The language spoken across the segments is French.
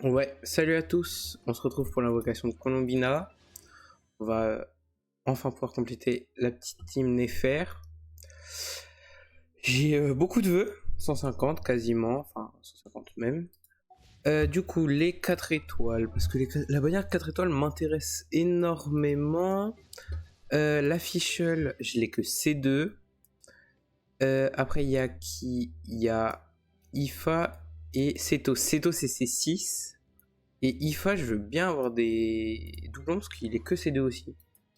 Ouais, salut à tous, on se retrouve pour l'invocation de Colombina. On va enfin pouvoir compléter la petite team Néfer. J'ai beaucoup de vœux, 150 quasiment, enfin 150 même. Du coup, les 4 étoiles, parce que la bannière 4 étoiles m'intéresse énormément. La Fischl, je l'ai que C2. Après, il y a qui? Il y a IFA et Seto. Seto, c'est C6. Et IFA, je veux bien avoir des doublons parce qu'il est que C2 aussi.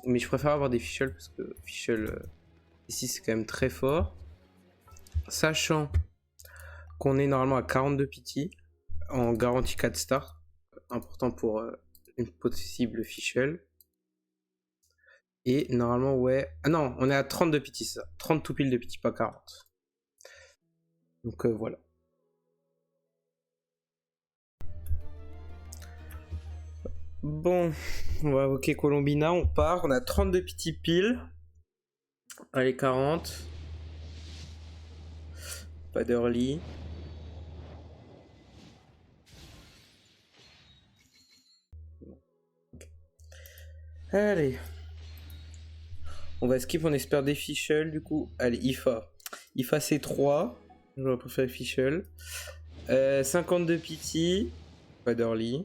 Mais je préfère avoir des Fischl parce que Fischl ici c'est quand même très fort. Sachant qu'on est normalement à 42 pity en garantie 4 stars. Important pour une possible Fischl. Et normalement, ouais. Ah non, on est à 32 pity, ça. 30 tout pile de pity, pas 40. Donc voilà. Bon, on va invoquer Colombina, on part. On a 32 pity pile. Allez, 40. Pas d'early. Allez. On va skip, on espère des Fischl du coup. Allez, IFA. IFA C3. J'aurais préféré Fischl. 52 pity. Pas d'early.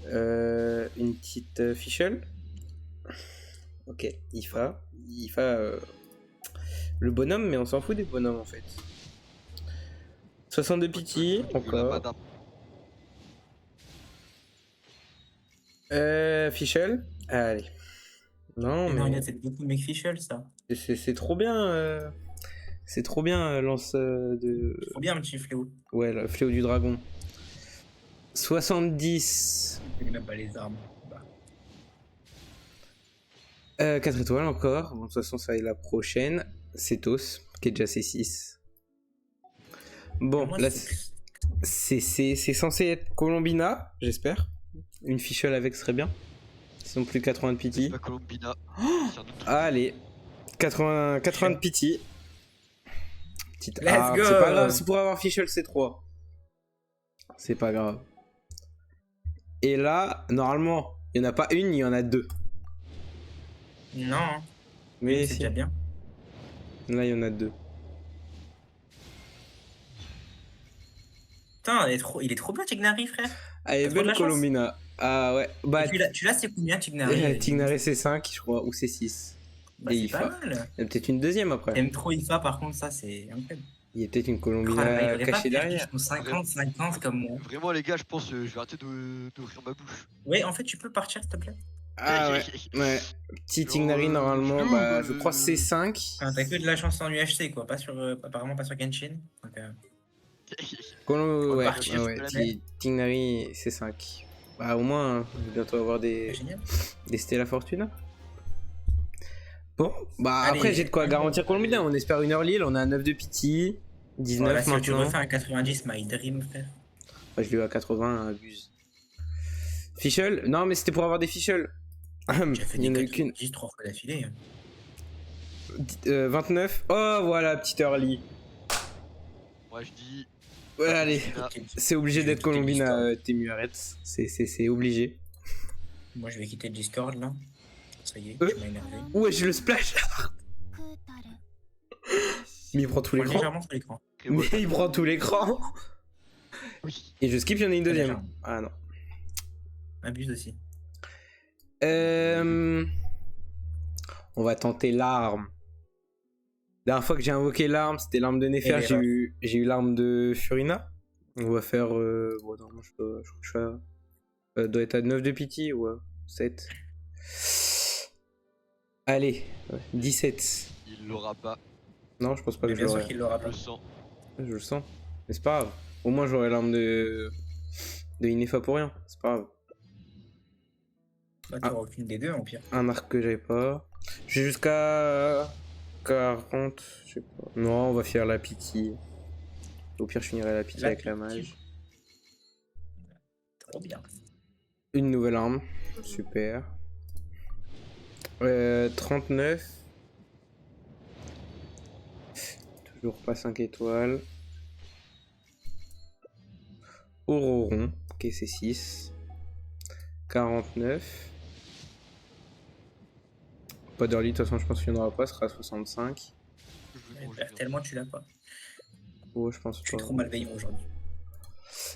Une petite Fischl. Ok, IFA. IFA. Le bonhomme, mais on s'en fout des bonhommes en fait. 62 pity, encore. Fischl. Allez. Non, Mais non, mais. c'est beaucoup de Fischl, ça. C'est trop bien. C'est trop bien, lance de. Trop bien, un petit fléau. Ouais, le fléau du dragon. 70. Il n'a pas les armes. Bah. 4 étoiles encore. Bon, de toute façon, ça va être la prochaine. Cetos, qui est déjà C6. Bon, Moi, là, c'est censé être Colombina, j'espère. Une Fischl avec serait bien. Sinon, plus 80 de pity. C'est pas Colombina. Allez, 80 de pity. Petite Let's arme. go. C'est pas grave, c'est pour avoir Fischl C3. C'est pas grave. Et là, normalement, il n'y en a pas une, il y en a deux. Non, Mais c'est si. déjà bien. Là, il y en a deux. Putain, il est trop bien, Tignari, frère. Allez, T'as trop de belle la chance. Colombina. Ah ouais. Bah, Et tu l'as, c'est combien, Tignari? Tignari c'est 5, je crois, ou c'est 6. Bah, Et c'est pas IFA. mal. Il y a peut-être une deuxième après. T'aimes trop IFA, par contre, ça, c'est incroyable. Il y a peut-être une Oh là là, il Colombina aurait pas cachée fait derrière. 50-50 comme moi. Vraiment, les gars, je pense que je vais arrêter d'ouvrir ma bouche. Ouais, en fait, tu peux partir, s'il te plaît. Ah ouais. Ouais. Petit Tignari normalement, bah, je crois C5. Enfin, t'as que de la chance en UHC, quoi. Pas sur, apparemment pas sur Genshin. Donc, Ouais, partir, ouais, Tignari C5. Bah, au moins, on va bientôt avoir des génial. Stella Fortuna. Bon, bah Allez, après j'ai de quoi garantir Colombina. On espère une early, on a 9 de pity, 19 Voilà, si tu maintenant. refais un 90, my dream, frère. Bah, je l'ai eu à 80, abuse. Fischl? Non, mais c'était pour avoir des Fischl. J'ai fait Il y en a des eu qu'une. 90 3 fois d'affilée. 29. Oh, voilà, petite early. Moi, je dis. Ouais, allez, Colombina. c'est obligé Je vais d'être quitter le Colombina, Discord. Temu, arrête. C'est obligé. Moi, je vais quitter le Discord, là. Ça y est, tu m'as énervé. Ouais, j'ai le splash. Mais il prend tout l'écran. Légèrement sur l'écran. Mais il prend tout l'écran. Oui. Et je skip, il y en a une deuxième. Légèrement. Ah non. Abuse aussi. On va tenter l'arme. La dernière fois que j'ai invoqué l'arme, c'était l'arme de Néfer. J'ai eu l'arme de Furina. On va faire. Bon, non, je crois que je dois être à 9 de pity ou 7. Allez, 17. Il l'aura pas. Non, je pense pas Mais que je bien sûr l'aurai. qu'il l'aura Je pas. le sens. Je le sens. Mais c'est pas grave. Au moins j'aurai l'arme de Inefa pour rien. C'est pas grave. Bah, tu auras aucune des deux, en pire. Un arc que j'avais pas. J'ai jusqu'à 40. Je sais pas. Non, on va faire la pity. Au pire, je finirai la pity avec la mage. Trop bien. Une nouvelle arme. Super. 39. Toujours pas 5 étoiles. Auroron, ok, c'est 6. 49. Pas d'early, de toute façon, je pense qu'il n'y en aura pas, ce sera 65. Je veux Ouais, manger, perd non. tellement tu l'as pas. Oh, je pense Je suis pas. trop malveillant aujourd'hui.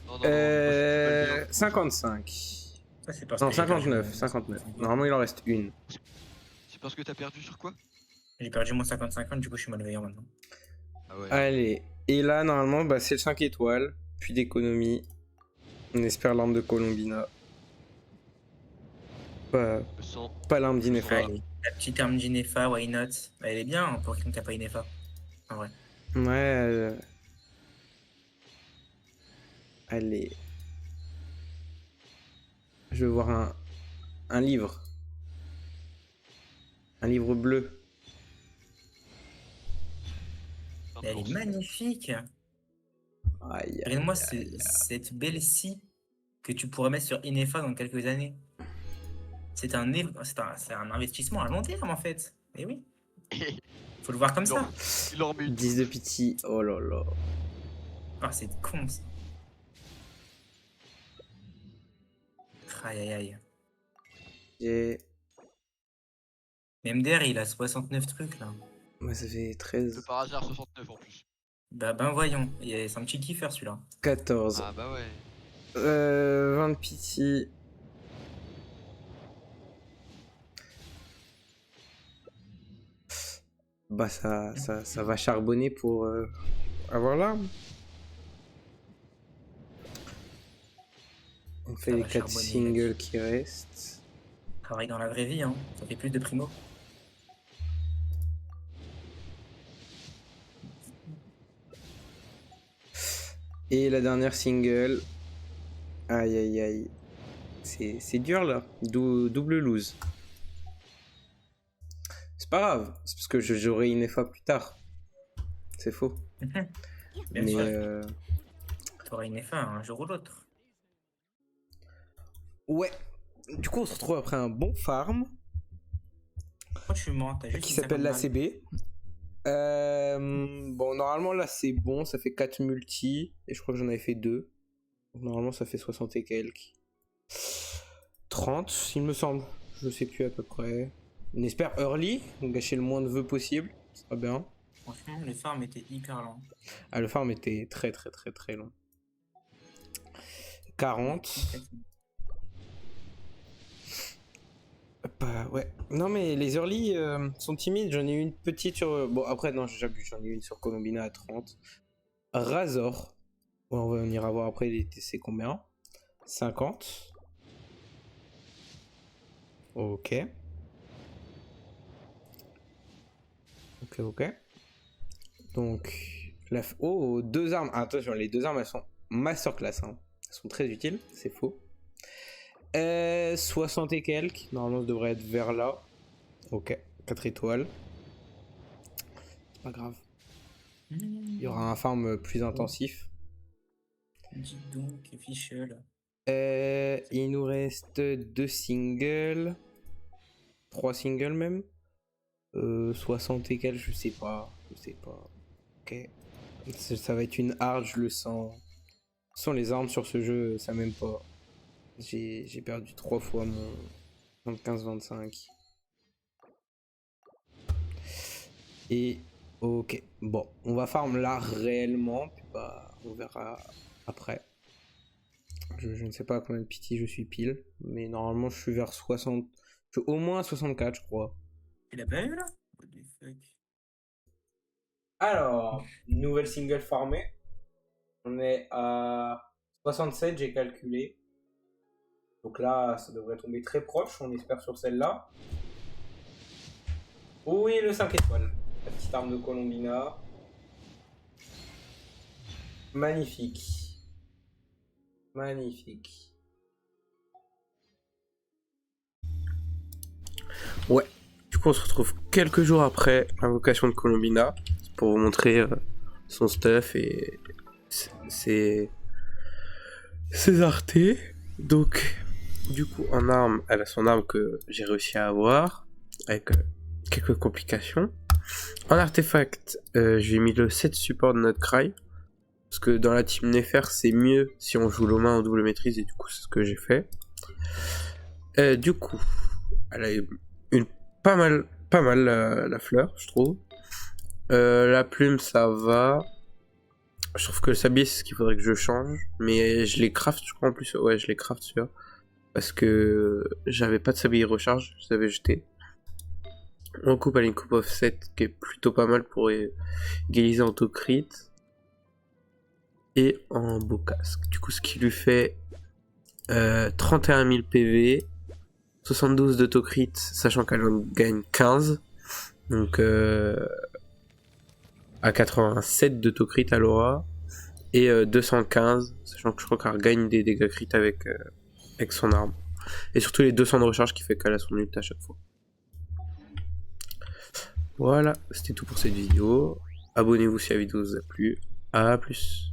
Non, non, non, moi, je suis plus malveillant que toi. 55. Ça, c'est parce Non, que j'ai perdu 59, mon- 59. Normalement, il en reste une. C'est parce que t'as perdu sur quoi? J'ai perdu mon 50-50, du coup, je suis malveillant maintenant. Ah ouais. Allez, et là, normalement, bah, c'est le 5 étoiles, puis d'économie. On espère l'arme de Colombina. Pas, Je me sens. pas l'arme d'Inefa. Allez, la petite arme d'Inefa, why not? Elle est bien hein, pour quelqu'un qui n'a pas Inefa. En vrai. Ouais. Allez. Je veux voir un livre. Un livre bleu. un Mais elle est blanc. magnifique. Aïe. Regarde-moi cette belle scie que tu pourrais mettre sur Inefa dans quelques années. C'est un investissement à long terme en fait. Et oui, faut le voir comme ça. Il en remet une. 10 de pitié. Oh là là. Ah, c'est con ça. Aïe aïe aïe. Et... MDR il a 69 trucs là. Moi, ça fait De 13. par hasard 69 en plus. Ben voyons, c'est un petit kiffer celui-là. 14. Ah bah ouais. 20 de pitié. Bah, ça va charbonner pour avoir l'arme. On fait Ça les va 4 charbonner, singles qui restent. Travaille dans la vraie vie, hein. Ça fait plus de primo. Et la dernière single. Aïe aïe aïe. C'est dur là. Double lose. C'est pas grave. C'est parce que j'aurai une FA plus tard. C'est faux. Bien Mais sûr, t'auras une F1 un jour ou l'autre. ouais. Du coup, on se retrouve après un bon farm Pourquoi tu mens? T'as juste qui une s'appelle 50 balles. l'ACB. Bon, normalement là c'est bon, ça fait 4 multi et je crois que j'en avais fait 2. Donc, normalement ça fait 60 et quelques. 30, il me semble. Je sais plus à peu près. On espère early, donc gâcher le moins de vœux possible. Ce sera bien. Franchement, les farms étaient hyper lents. Ah, le farm était très très très très long. 40. Bah ouais. Non mais les early sont timides. J'en ai eu une petite sur... Bon après non j'abuse. J'en ai eu une sur Colombina à 30. Razor. Bon, on ira voir après c'est combien. 50. Ok. Ok. Donc... Oh, deux armes. Ah, attention, les deux armes elles sont masterclass. Hein. Elles sont très utiles. C'est faux. 60 et quelques. Normalement, ça devrait être vers là. Ok. 4 étoiles. C'est pas grave. Il y aura un farm plus intensif. Dis donc, Fischl. Il nous reste 2 singles. 3 singles même. 60 et quelques, je sais pas. Ok. Ça va être une hard, je le sens. Sans les armes sur ce jeu, ça m'aime pas. J'ai perdu 3 fois mon 15-25. Et ok. Bon, on va farm là réellement. Puis bah, on verra après. Je ne sais pas combien de pitié je suis pile. Mais normalement, je suis vers 60. Je suis au moins 64, je crois. Tu l'as pas eu là? What the fuck? Alors, nouvelle single farmée. On est à 67, j'ai calculé. Donc là, ça devrait tomber très proche, on espère sur celle-là. Oui, le 5 étoiles. La petite arme de Colombina. Magnifique. Magnifique. Ouais. Du coup, on se retrouve quelques jours après l'invocation de Colombina pour vous montrer son stuff et ses artés. Donc, du coup, en arme, elle a son arme que j'ai réussi à avoir avec quelques complications. En artefact, j'ai mis le 7 support de notre cry. Parce que dans la team Nefer, c'est mieux si on joue Loma en double maîtrise, et du coup, c'est ce que j'ai fait. Du coup, elle a pas mal la fleur, je trouve. La plume, ça va. Je trouve que le sablier, c'est ce qu'il faudrait que je change. Mais je les craft, je crois, en plus. Ouais, je les craft, celui-là. Parce que j'avais pas de sablier recharge, je les avais jetés. On coupe à une coupe offset qui est plutôt pas mal pour égaliser en auto crit. Et en beau casque. Du coup, ce qui lui fait 31 000 PV, 72 d'autocrit, sachant qu'elle en gagne 15. Donc à 87 d'autocrit à l'aura. Et 215, sachant que je crois qu'elle gagne des dégâts crit avec son arme. Et surtout les 200 de recharge qui fait qu'elle a son ult à chaque fois. Voilà, c'était tout pour cette vidéo. Abonnez-vous si la vidéo vous a plu. A plus.